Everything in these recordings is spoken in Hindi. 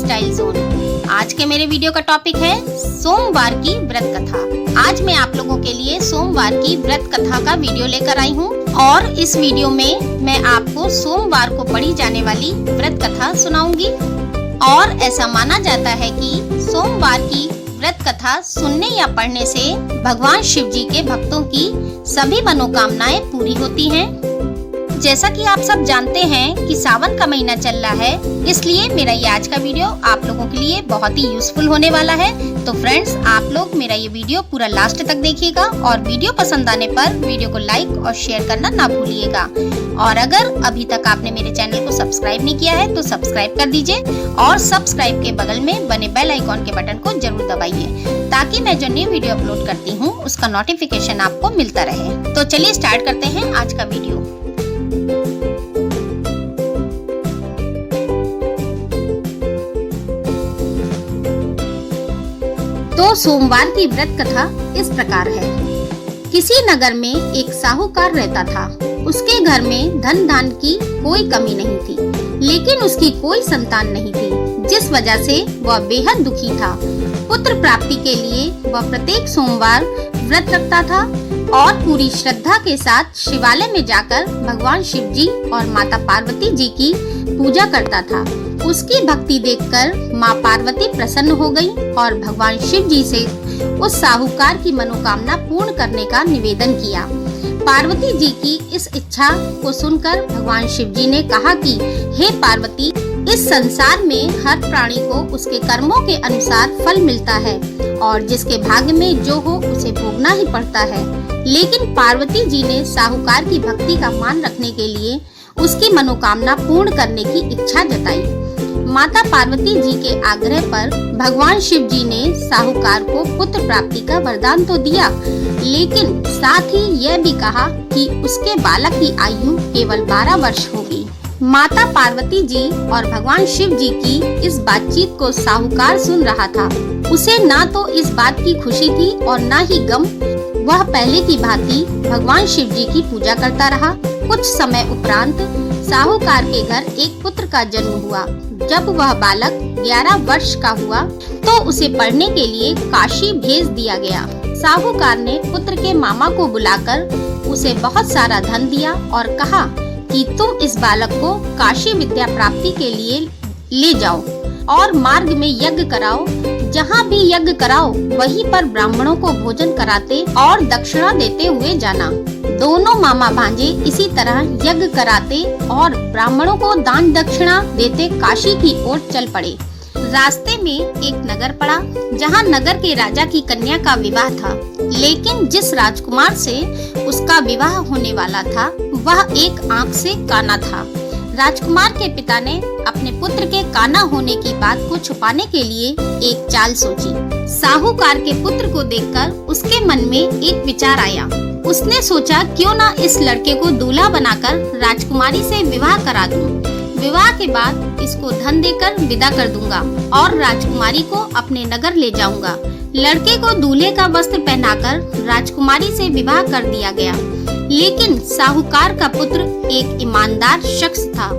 Style zone. आज के मेरे वीडियो का टॉपिक है सोमवार की व्रत कथा। आज मैं आप लोगों के लिए सोमवार की व्रत कथा का वीडियो लेकर आई हूँ और इस वीडियो में मैं आपको सोमवार को पढ़ी जाने वाली व्रत कथा सुनाऊंगी। और ऐसा माना जाता है कि सोमवार की व्रत कथा सुनने या पढ़ने से भगवान शिव जी के भक्तों की सभी मनोकामनाएं पूरी होती हैं। जैसा कि आप सब जानते हैं कि सावन का महीना चल रहा है, इसलिए मेरा ये आज का वीडियो आप लोगों के लिए बहुत ही यूजफुल होने वाला है। तो फ्रेंड्स, आप लोग मेरा ये वीडियो पूरा लास्ट तक देखिएगा और वीडियो पसंद आने पर वीडियो को लाइक और शेयर करना ना भूलिएगा। और अगर अभी तक आपने मेरे चैनल को सब्सक्राइब नहीं किया है तो सब्सक्राइब कर दीजिए और सब्सक्राइब के बगल में बने बेल आइकॉन के बटन को जरूर दबाइए ताकि मैं जो न्यू वीडियो अपलोड करती हूँ उसका नोटिफिकेशन आपको मिलता रहे। तो चलिए स्टार्ट करते हैं आज का वीडियो। तो सोमवार की व्रत कथा इस प्रकार है। किसी नगर में एक साहूकार रहता था। उसके घर में धन दान की कोई कमी नहीं थी, लेकिन उसकी कोई संतान नहीं थी, जिस वजह से वह बेहद दुखी था। पुत्र प्राप्ति के लिए वह प्रत्येक सोमवार व्रत रखता था और पूरी श्रद्धा के साथ शिवालय में जाकर भगवान शिव जी और माता पार्वती जी की पूजा करता था। उसकी भक्ति देखकर माँ पार्वती प्रसन्न हो गई और भगवान शिव जी से उस साहूकार की मनोकामना पूर्ण करने का निवेदन किया। पार्वती जी की इस इच्छा को सुनकर भगवान शिव जी ने कहा कि हे पार्वती, इस संसार में हर प्राणी को उसके कर्मों के अनुसार फल मिलता है और जिसके भाग्य में जो हो उसे भोगना ही पड़ता है। लेकिन पार्वती जी ने साहूकार की भक्ति का मान रखने के लिए उसकी मनोकामना पूर्ण करने की इच्छा जताई। माता पार्वती जी के आग्रह पर भगवान शिव जी ने साहूकार को पुत्र प्राप्ति का वरदान तो दिया, लेकिन साथ ही यह भी कहा कि उसके बालक की आयु केवल 12 वर्ष होगी। माता पार्वती जी और भगवान शिव जी की इस बातचीत को साहूकार सुन रहा था। उसे ना तो इस बात की खुशी थी और ना ही गम। वह पहले की भांति भगवान शिव जी की पूजा करता रहा। कुछ समय उपरांत साहूकार के घर एक पुत्र का जन्म हुआ। जब वह बालक 11 वर्ष का हुआ तो उसे पढ़ने के लिए काशी भेज दिया गया। साहूकार ने पुत्र के मामा को बुलाकर उसे बहुत सारा धन दिया और कहा कि तुम इस बालक को काशी विद्या प्राप्ति के लिए ले जाओ और मार्ग में यज्ञ कराओ। जहाँ भी यज्ञ कराओ वहीं पर ब्राह्मणों को भोजन कराते और दक्षिणा देते हुए जाना। दोनों मामा भांजे इसी तरह यज्ञ कराते और ब्राह्मणों को दान दक्षिणा देते काशी की ओर चल पड़े। रास्ते में एक नगर पड़ा जहाँ नगर के राजा की कन्या का विवाह था, लेकिन जिस राजकुमार से उसका विवाह होने वाला था वह एक आंख से काना था। राजकुमार के पिता ने अपने पुत्र के काना होने की बात को छुपाने के लिए एक चाल सोची। साहूकार के पुत्र को देखकर उसके मन में एक विचार आया। उसने सोचा क्यों ना इस लड़के को दूल्हा बनाकर राजकुमारी से विवाह करा दूं। विवाह के बाद इसको धन देकर विदा कर दूंगा और राजकुमारी को अपने नगर ले जाऊंगा। लड़के को दूल्हे का वस्त्र पहनाकर राजकुमारी से विवाह कर दिया गया। लेकिन साहूकार का पुत्र एक ईमानदार शख्स था।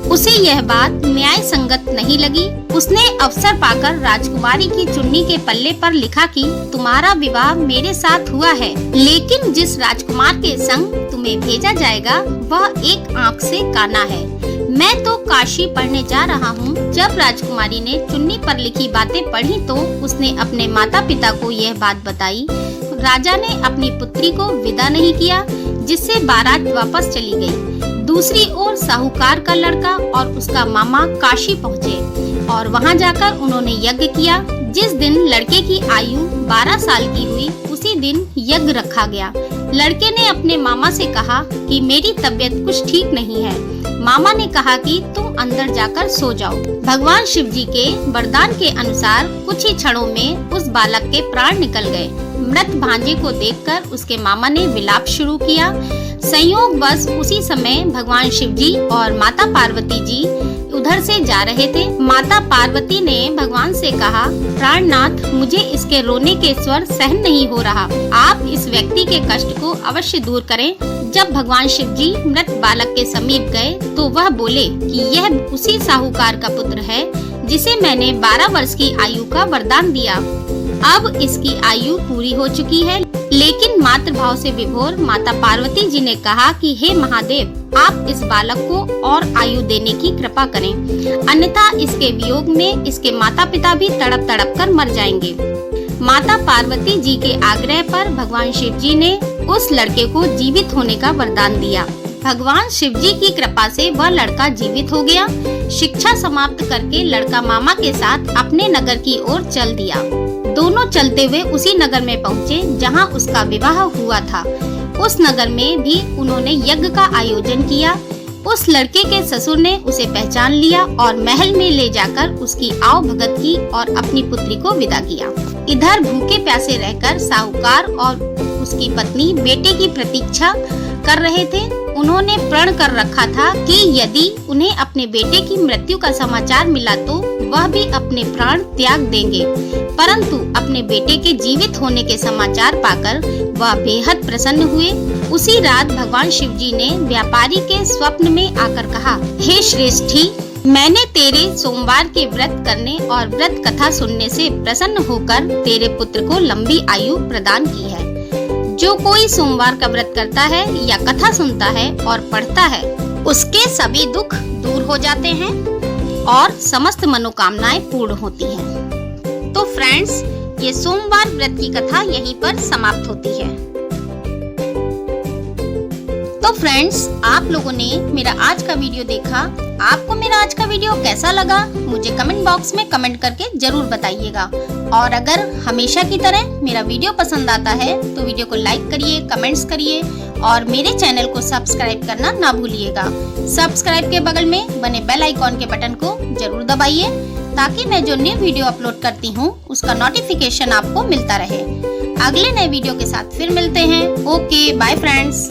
उसे यह बात न्याय संगत नहीं लगी। उसने अवसर पाकर राजकुमारी की चुन्नी के पल्ले पर लिखा कि तुम्हारा विवाह मेरे साथ हुआ है, लेकिन जिस राजकुमार के संग तुम्हें भेजा जाएगा वह एक आंख से काना है। मैं तो काशी पढ़ने जा रहा हूँ। जब राजकुमारी ने चुन्नी पर लिखी बातें पढ़ी तो उसने अपने माता पिता को यह बात बताई। राजा ने अपनी पुत्री को विदा नहीं किया, जिससे बारात वापस चली गई। दूसरी ओर साहूकार का लड़का और उसका मामा काशी पहुँचे और वहां जाकर उन्होंने यज्ञ किया। जिस दिन लड़के की आयु 12 साल की हुई उसी दिन यज्ञ रखा गया। लड़के ने अपने मामा से कहा कि मेरी तबीयत कुछ ठीक नहीं है। मामा ने कहा कि तुम अंदर जाकर सो जाओ। भगवान शिव जी के वरदान के अनुसार कुछ ही क्षणों में उस बालक के प्राण निकल गए। मृत भांजे को देखकर उसके मामा ने विलाप शुरू किया। संयोगवश उसी समय भगवान शिव जी और माता पार्वती जी उधर से जा रहे थे। माता पार्वती ने भगवान से कहा, प्राणनाथ, मुझे इसके रोने के स्वर सहन नहीं हो रहा। आप इस व्यक्ति के कष्ट को अवश्य दूर करें। जब भगवान शिव जी मृत बालक के समीप गए तो वह बोले कि यह उसी साहूकार का पुत्र है जिसे मैंने 12 वर्ष की आयु का वरदान दिया। अब इसकी आयु पूरी हो चुकी है, लेकिन मातृभाव से विभोर माता पार्वती जी ने कहा कि हे महादेव, आप इस बालक को और आयु देने की कृपा करें, अन्यथा इसके वियोग में इसके माता पिता भी तड़प तड़प कर मर जाएंगे। माता पार्वती जी के आग्रह पर भगवान शिव जी ने उस लड़के को जीवित होने का वरदान दिया। भगवान शिव जी की कृपा से वह लड़का जीवित हो गया। शिक्षा समाप्त करके लड़का मामा के साथ अपने नगर की ओर चल दिया। दोनों चलते हुए उसी नगर में पहुँचे जहाँ उसका विवाह हुआ था। उस नगर में भी उन्होंने यज्ञ का आयोजन किया। उस लड़के के ससुर ने उसे पहचान लिया और महल में ले जाकर उसकी आव भगत की और अपनी पुत्री को विदा किया। इधर भूखे प्यासे रहकर साहूकार और उसकी पत्नी बेटे की प्रतीक्षा कर रहे थे। उन्होंने प्रण कर रखा था कि यदि उन्हें अपने बेटे की मृत्यु का समाचार मिला तो वह भी अपने प्राण त्याग देंगे, परंतु अपने बेटे के जीवित होने के समाचार पाकर वह बेहद प्रसन्न हुए। उसी रात भगवान शिव जी ने व्यापारी के स्वप्न में आकर कहा, हे श्रेष्ठी, मैंने तेरे सोमवार के व्रत करने और व्रत कथा सुनने से प्रसन्न होकर तेरे पुत्र को लंबी आयु प्रदान की है। जो कोई सोमवार का व्रत करता है या कथा सुनता है और पढ़ता है, उसके सभी दुख दूर हो जाते हैं और समस्त मनोकामनाएं पूर्ण होती हैं। तो फ्रेंड्स, ये सोमवार व्रत की कथा यहीं पर समाप्त होती है। तो फ्रेंड्स, आप लोगों ने मेरा आज का वीडियो देखा। आपको मेरा आज का वीडियो कैसा लगा मुझे कमेंट बॉक्स में कमेंट करके जरूर बताइएगा। और अगर हमेशा की तरह मेरा वीडियो पसंद आता है तो वीडियो को लाइक करिए, कमेंट्स करिए और मेरे चैनल को सब्सक्राइब करना ना भूलिएगा। सब्सक्राइब के बगल में बने बेल आइकॉन के बटन को जरूर दबाइए ताकि मैं जो न्यू वीडियो अपलोड करती हूँ उसका नोटिफिकेशन आपको मिलता रहे। अगले नए वीडियो के साथ फिर मिलते हैं। Okay, bye friends.